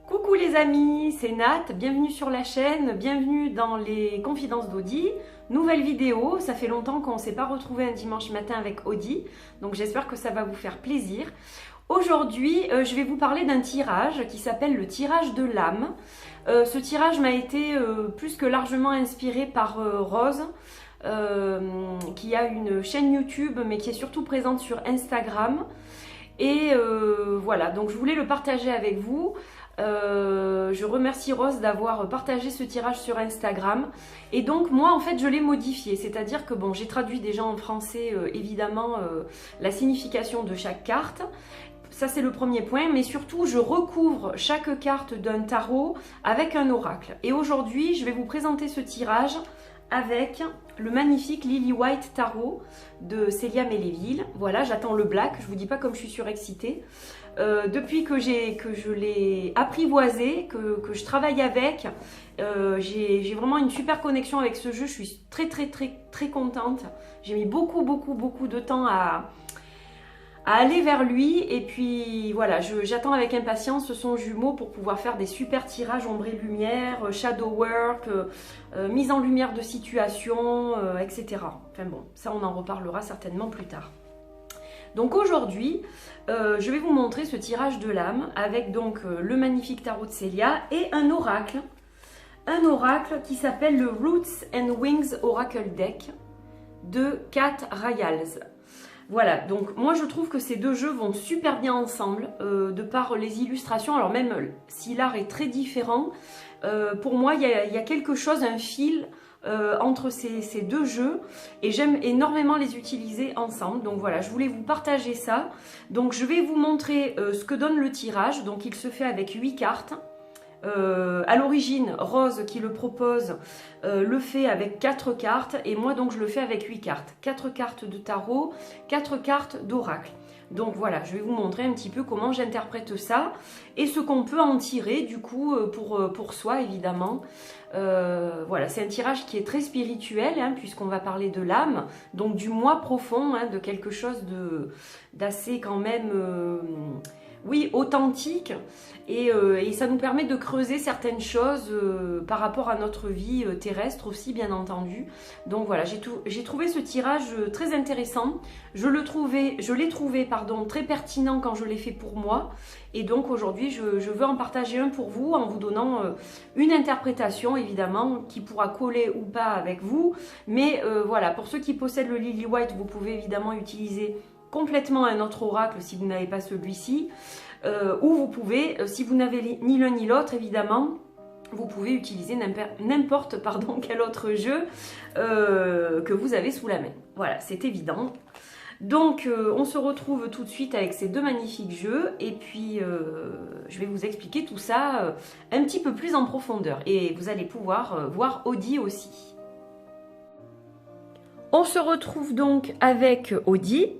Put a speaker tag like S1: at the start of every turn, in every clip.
S1: Coucou les amis, c'est Nat, bienvenue sur la chaîne, bienvenue dans les confidences d'Audi. Nouvelle vidéo, ça fait longtemps qu'on ne s'est pas retrouvé un dimanche matin avec Audi, donc j'espère que ça va vous faire plaisir. Aujourd'hui, je vais vous parler d'un tirage qui s'appelle le tirage de l'âme. Ce tirage m'a été plus que largement inspiré par Rose, qui a une chaîne YouTube, mais qui est surtout présente sur Instagram. Et voilà, donc je voulais le partager avec vous. Je remercie Rose d'avoir partagé ce tirage sur Instagram. Et donc moi en fait je l'ai modifié, c'est-à-dire que bon, j'ai traduit déjà en français évidemment la signification de chaque carte. Ça c'est le premier point, mais surtout je recouvre chaque carte d'un tarot avec un oracle. Et aujourd'hui je vais vous présenter ce tirage avec le magnifique Lily White Tarot de Célia Méléville. Voilà, j'attends le black, je vous dis pas comme je suis surexcitée. Depuis que je l'ai apprivoisé, que je travaille avec, j'ai vraiment une super connexion avec ce jeu. Je suis très contente. J'ai mis beaucoup de temps à aller vers lui, et puis voilà, j'attends avec impatience son jumeau pour pouvoir faire des super tirages ombre et lumière, shadow work, mise en lumière de situation, etc. Enfin bon, ça on en reparlera certainement plus tard. Donc aujourd'hui, je vais vous montrer ce tirage de l'âme avec donc le magnifique tarot de Célia et un oracle qui s'appelle le Roots and Wings Oracle Deck de Kat Ryals. Voilà, donc moi je trouve que ces deux jeux vont super bien ensemble de par les illustrations. Alors même si l'art est très différent, pour moi il y a quelque chose, un fil entre ces deux jeux, et j'aime énormément les utiliser ensemble. Donc voilà, je voulais vous partager ça. Donc je vais vous montrer ce que donne le tirage. Donc il se fait avec 8 cartes. À l'origine, Rose qui le propose le fait avec 4 cartes, et moi donc je le fais avec 8 cartes. 4 cartes de tarot, 4 cartes d'oracle. Donc voilà, je vais vous montrer un petit peu comment j'interprète ça et ce qu'on peut en tirer du coup pour soi évidemment. Voilà, c'est un tirage qui est très spirituel hein, puisqu'on va parler de l'âme, donc du moi profond, hein, de quelque chose d'assez quand même... oui, authentique, et ça nous permet de creuser certaines choses par rapport à notre vie terrestre aussi, bien entendu. Donc voilà, j'ai trouvé ce tirage très intéressant. Je l'ai trouvé très pertinent quand je l'ai fait pour moi. Et donc aujourd'hui, je veux en partager un pour vous en vous donnant une interprétation, évidemment, qui pourra coller ou pas avec vous. Mais voilà, pour ceux qui possèdent le Lily White, vous pouvez évidemment utiliser complètement un autre oracle si vous n'avez pas celui-ci, ou vous pouvez, si vous n'avez ni l'un ni l'autre évidemment, vous pouvez utiliser n'importe quel autre jeu que vous avez sous la main. Voilà, c'est évident. Donc on se retrouve tout de suite avec ces deux magnifiques jeux, et puis je vais vous expliquer tout ça un petit peu plus en profondeur, et vous allez pouvoir voir Audi aussi. On se retrouve donc avec Audi,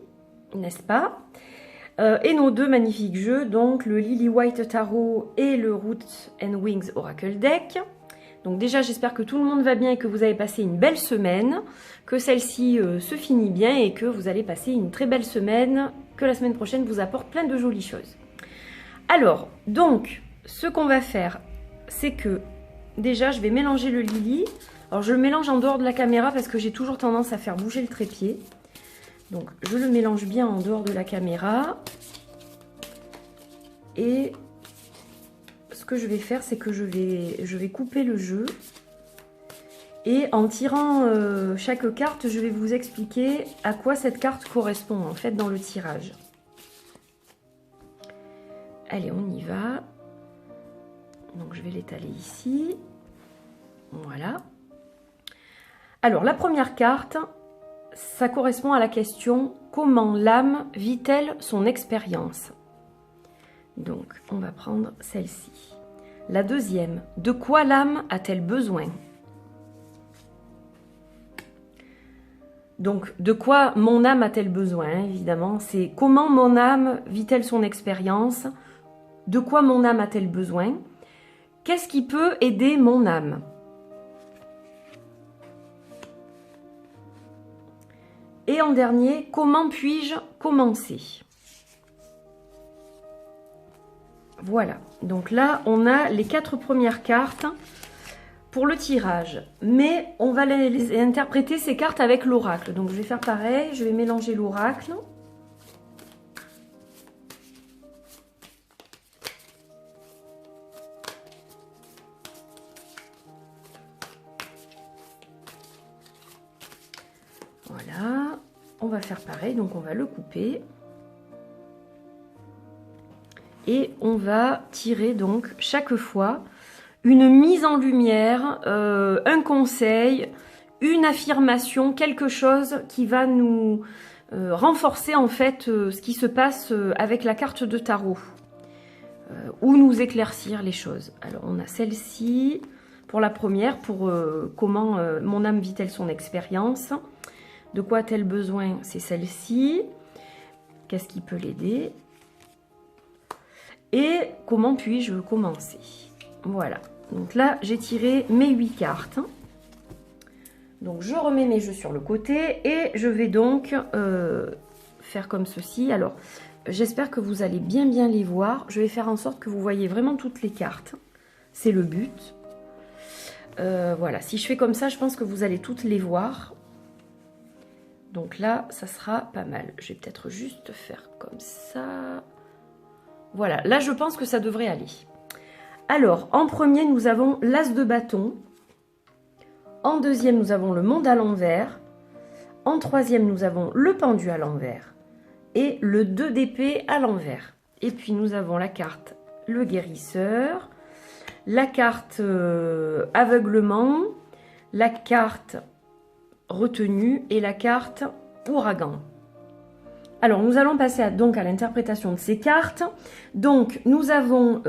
S1: n'est-ce pas? Et nos deux magnifiques jeux, donc le Lily White Tarot et le Roots and Wings Oracle Deck. Donc déjà, j'espère que tout le monde va bien et que vous avez passé une belle semaine, que celle-ci se finit bien et que vous allez passer une très belle semaine, que la semaine prochaine vous apporte plein de jolies choses. Alors, donc, ce qu'on va faire, c'est que déjà, je vais mélanger le Lily. Alors, je le mélange en dehors de la caméra parce que j'ai toujours tendance à faire bouger le trépied. Donc, je le mélange bien en dehors de la caméra. Et ce que je vais faire, c'est que je vais couper le jeu. Et en tirant chaque carte, je vais vous expliquer à quoi cette carte correspond, en fait, dans le tirage. Allez, on y va. Donc, je vais l'étaler ici. Voilà. Alors, la première carte... ça correspond à la question « Comment l'âme vit-elle son expérience ?» Donc, on va prendre celle-ci. La deuxième, « De quoi l'âme a-t-elle besoin ?» Donc, de quoi mon âme a-t-elle besoin, évidemment, c'est comment mon âme vit-elle son expérience, de quoi mon âme a-t-elle besoin, qu'est-ce qui peut aider mon âme. Et en dernier, comment puis-je commencer? Voilà, donc là on a les 4 premières cartes pour le tirage, mais on va les interpréter ces cartes avec l'oracle. Donc je vais faire pareil, je vais mélanger l'oracle. Voilà, on va faire pareil, donc on va le couper. Et on va tirer donc chaque fois une mise en lumière, un conseil, une affirmation, quelque chose qui va nous renforcer en fait ce qui se passe avec la carte de tarot ou nous éclaircir les choses. Alors on a celle-ci pour la première, pour comment mon âme vit-elle son expérience, de quoi a-t-elle besoin, c'est celle-ci, qu'est-ce qui peut l'aider et comment puis-je commencer. Voilà. Donc là, j'ai tiré mes 8 cartes. Donc je remets mes jeux sur le côté et je vais donc faire comme ceci. Alors, j'espère que vous allez bien les voir. Je vais faire en sorte que vous voyez vraiment toutes les cartes. C'est le but. Voilà, si je fais comme ça, je pense que vous allez toutes les voir. Donc là, ça sera pas mal. Je vais peut-être juste faire comme ça. Voilà, là je pense que ça devrait aller. Alors, en premier, nous avons l'As de bâton. En deuxième, nous avons le monde à l'envers. En troisième, nous avons le pendu à l'envers. Et le 2 d'épée à l'envers. Et puis, nous avons la carte le guérisseur. La carte aveuglement. La carte retenue. Et la carte ouragan. Alors, nous allons passer donc à l'interprétation de ces cartes. Donc, nous avons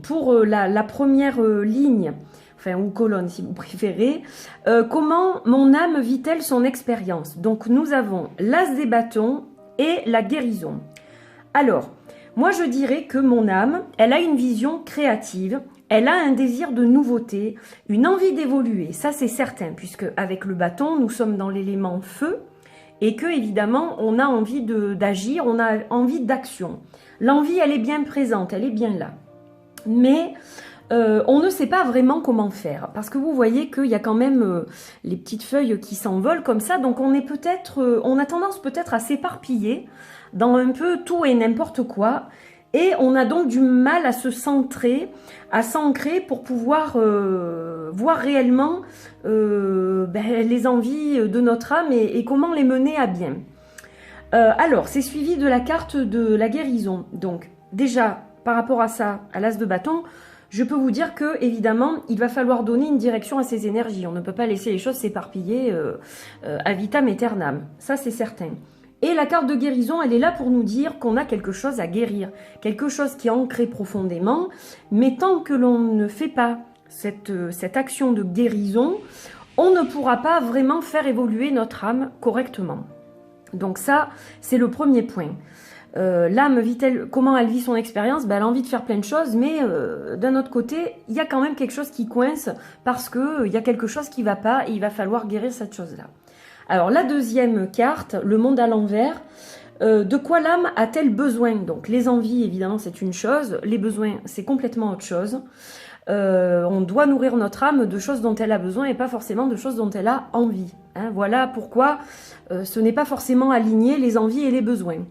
S1: pour la première ligne, enfin, ou colonne si vous préférez, comment mon âme vit-elle son expérience? Donc, nous avons l'As des bâtons et la guérison. Alors, moi, je dirais que mon âme, elle a une vision créative, elle a un désir de nouveauté, une envie d'évoluer. Ça, c'est certain, puisque avec le bâton, nous sommes dans l'élément feu, et que évidemment on a envie d'agir, on a envie d'action. L'envie, elle est bien présente, elle est bien là. Mais on ne sait pas vraiment comment faire, parce que vous voyez qu'il y a quand même les petites feuilles qui s'envolent comme ça, donc on a tendance peut-être à s'éparpiller dans un peu tout et n'importe quoi, et on a donc du mal à se centrer, à s'ancrer pour pouvoir voir réellement les envies de notre âme et comment les mener à bien. Alors, c'est suivi de la carte de la guérison. Donc, déjà, par rapport à ça, à l'As de bâton, je peux vous dire que, évidemment, il va falloir donner une direction à ces énergies. On ne peut pas laisser les choses s'éparpiller à vitam aeternam. Ça, c'est certain. Et la carte de guérison, elle est là pour nous dire qu'on a quelque chose à guérir, quelque chose qui est ancré profondément, mais tant que l'on ne fait pas cette action de guérison, on ne pourra pas vraiment faire évoluer notre âme correctement. Donc ça, c'est le premier point. L'âme vit-elle, comment elle vit son expérience? Elle a envie de faire plein de choses, mais d'un autre côté, il y a quand même quelque chose qui coince parce qu'il y a quelque chose qui ne va pas et il va falloir guérir cette chose-là. Alors, la deuxième carte, le monde à l'envers, de quoi l'âme a-t-elle besoin? Donc, les envies, évidemment, c'est une chose. Les besoins, c'est complètement autre chose. On doit nourrir notre âme de choses dont elle a besoin et pas forcément de choses dont elle a envie. Hein, voilà pourquoi ce n'est pas forcément aligné les envies et les besoins.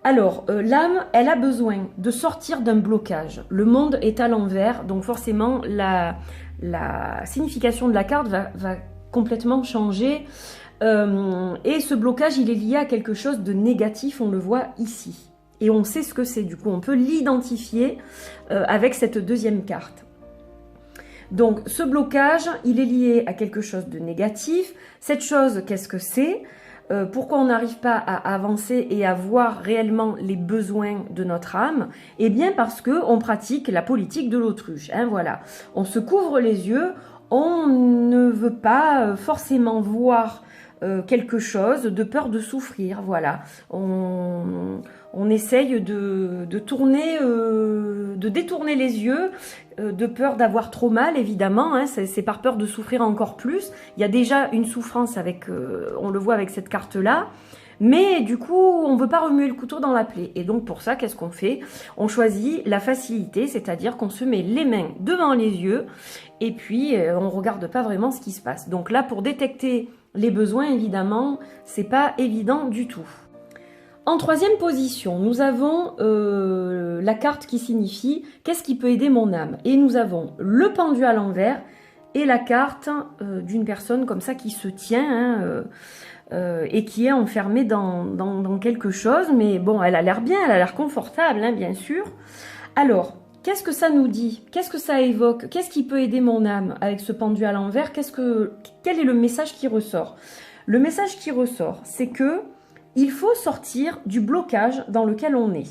S1: Alors, l'âme, elle a besoin de sortir d'un blocage. Le monde est à l'envers, donc forcément, la signification de la carte va complètement changer. Et ce blocage, il est lié à quelque chose de négatif, on le voit ici. Et on sait ce que c'est, du coup, on peut l'identifier avec cette deuxième carte. Donc, ce blocage, il est lié à quelque chose de négatif. Cette chose, qu'est-ce que c'est? Pourquoi on n'arrive pas à avancer et à voir réellement les besoins de notre âme? Eh bien, parce qu'on pratique la politique de l'autruche. Hein, voilà. On se couvre les yeux, on ne veut pas forcément voir quelque chose de peur de souffrir, voilà. On essaye de détourner les yeux, de peur d'avoir trop mal, évidemment, hein, c'est par peur de souffrir encore plus. Il y a déjà une souffrance avec, on le voit avec cette carte-là, Mais du coup, on ne veut pas remuer le couteau dans la plaie. Et donc pour ça, qu'est-ce qu'on fait? On choisit la facilité, c'est-à-dire qu'on se met les mains devant les yeux et puis on ne regarde pas vraiment ce qui se passe. Donc là, pour détecter les besoins, évidemment, c'est pas évident du tout. En troisième position, nous avons la carte qui signifie « Qu'est-ce qui peut aider mon âme ?» Et nous avons le pendu à l'envers et la carte d'une personne comme ça qui se tient et qui est enfermée dans quelque chose. Mais bon, elle a l'air bien, elle a l'air confortable, hein, bien sûr. Alors, qu'est-ce que ça nous dit? Qu'est-ce que ça évoque? Qu'est-ce qui peut aider mon âme avec ce pendu à l'envers? Quel est le message qui ressort? Le message qui ressort, c'est que il faut sortir du blocage dans lequel on est.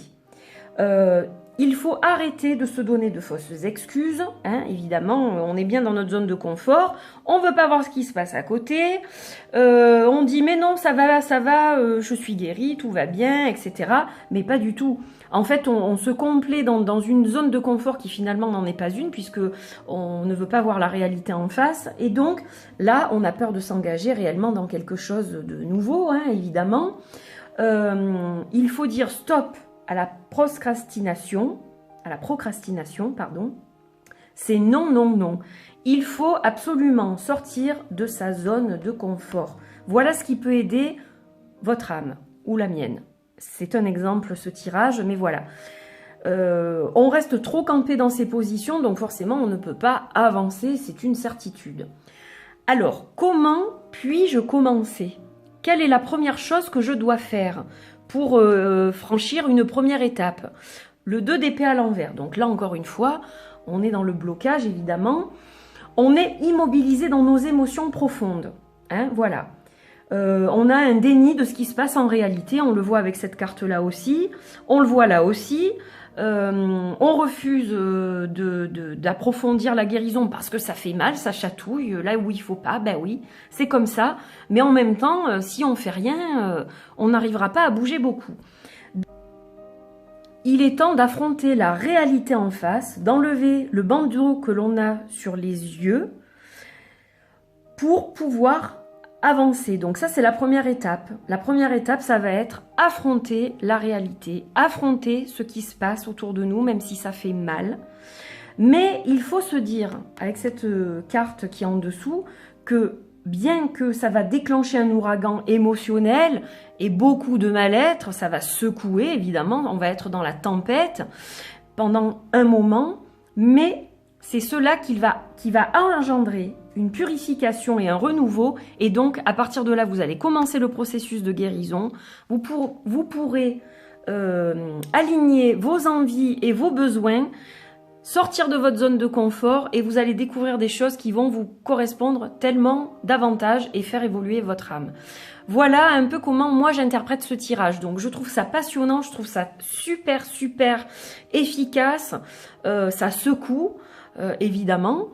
S1: Il faut arrêter de se donner de fausses excuses. Hein, évidemment, on est bien dans notre zone de confort. On ne veut pas voir ce qui se passe à côté. On dit, mais non, ça va, je suis guérie, tout va bien, etc. Mais pas du tout. En fait, on se complaît dans une zone de confort qui finalement n'en est pas une, puisque on ne veut pas voir la réalité en face. Et donc, là, on a peur de s'engager réellement dans quelque chose de nouveau, hein, évidemment. Il faut dire stop à la procrastination, pardon. C'est non, non, non. Il faut absolument sortir de sa zone de confort. Voilà ce qui peut aider votre âme ou la mienne. C'est un exemple, ce tirage, mais voilà. On reste trop campé dans ces positions, donc forcément, on ne peut pas avancer, c'est une certitude. Alors, comment puis-je commencer? Quelle est la première chose que je dois faire pour franchir une première étape? Le 2 d'épée à l'envers. Donc là, encore une fois, on est dans le blocage, évidemment. On est immobilisé dans nos émotions profondes. Hein, voilà. On a un déni de ce qui se passe en réalité. On le voit avec cette carte-là aussi. On le voit là aussi. On refuse d'approfondir la guérison parce que ça fait mal, ça chatouille, là où il faut pas, ben oui, c'est comme ça. Mais en même temps, si on fait rien, on n'arrivera pas à bouger beaucoup. Il est temps d'affronter la réalité en face, d'enlever le bandeau que l'on a sur les yeux pour pouvoir avancer. Donc ça, c'est la première étape. La première étape, ça va être affronter la réalité, affronter ce qui se passe autour de nous, même si ça fait mal. Mais il faut se dire, avec cette carte qui est en dessous, que bien que ça va déclencher un ouragan émotionnel et beaucoup de mal-être, ça va secouer, évidemment, on va être dans la tempête pendant un moment, mais c'est cela qui va engendrer une purification et un renouveau, et donc à partir de là, vous allez commencer le processus de guérison. Vous pourrez aligner vos envies et vos besoins, sortir de votre zone de confort, et vous allez découvrir des choses qui vont vous correspondre tellement davantage et faire évoluer votre âme. Voilà un peu comment moi j'interprète ce tirage. Donc je trouve ça passionnant, je trouve ça super efficace, ça secoue évidemment.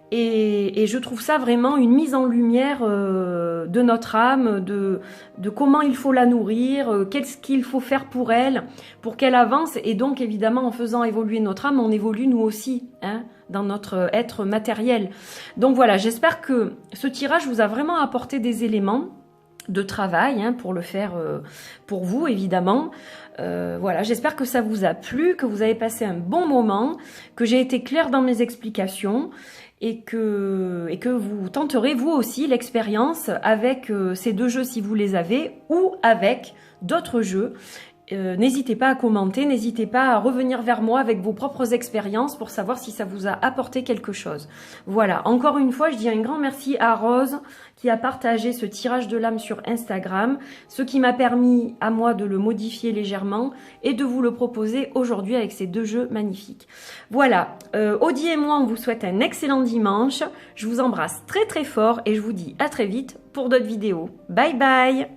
S1: Et je trouve ça vraiment une mise en lumière de notre âme, de comment il faut la nourrir, qu'est-ce qu'il faut faire pour elle, pour qu'elle avance. Et donc évidemment, en faisant évoluer notre âme, on évolue nous aussi, hein, dans notre être matériel. Donc voilà, j'espère que ce tirage vous a vraiment apporté des éléments de travail, hein, pour le faire pour vous, évidemment. Voilà, j'espère que ça vous a plu, que vous avez passé un bon moment, que j'ai été claire dans mes explications, et que vous tenterez vous aussi l'expérience avec ces deux jeux si vous les avez, ou avec d'autres jeux. N'hésitez pas à commenter, n'hésitez pas à revenir vers moi avec vos propres expériences pour savoir si ça vous a apporté quelque chose. Voilà, encore une fois, je dis un grand merci à Rose qui a partagé ce tirage de l'âme sur Instagram, ce qui m'a permis à moi de le modifier légèrement et de vous le proposer aujourd'hui avec ces deux jeux magnifiques. Voilà, Audie et moi, on vous souhaite un excellent dimanche. Je vous embrasse très fort et je vous dis à très vite pour d'autres vidéos. Bye bye!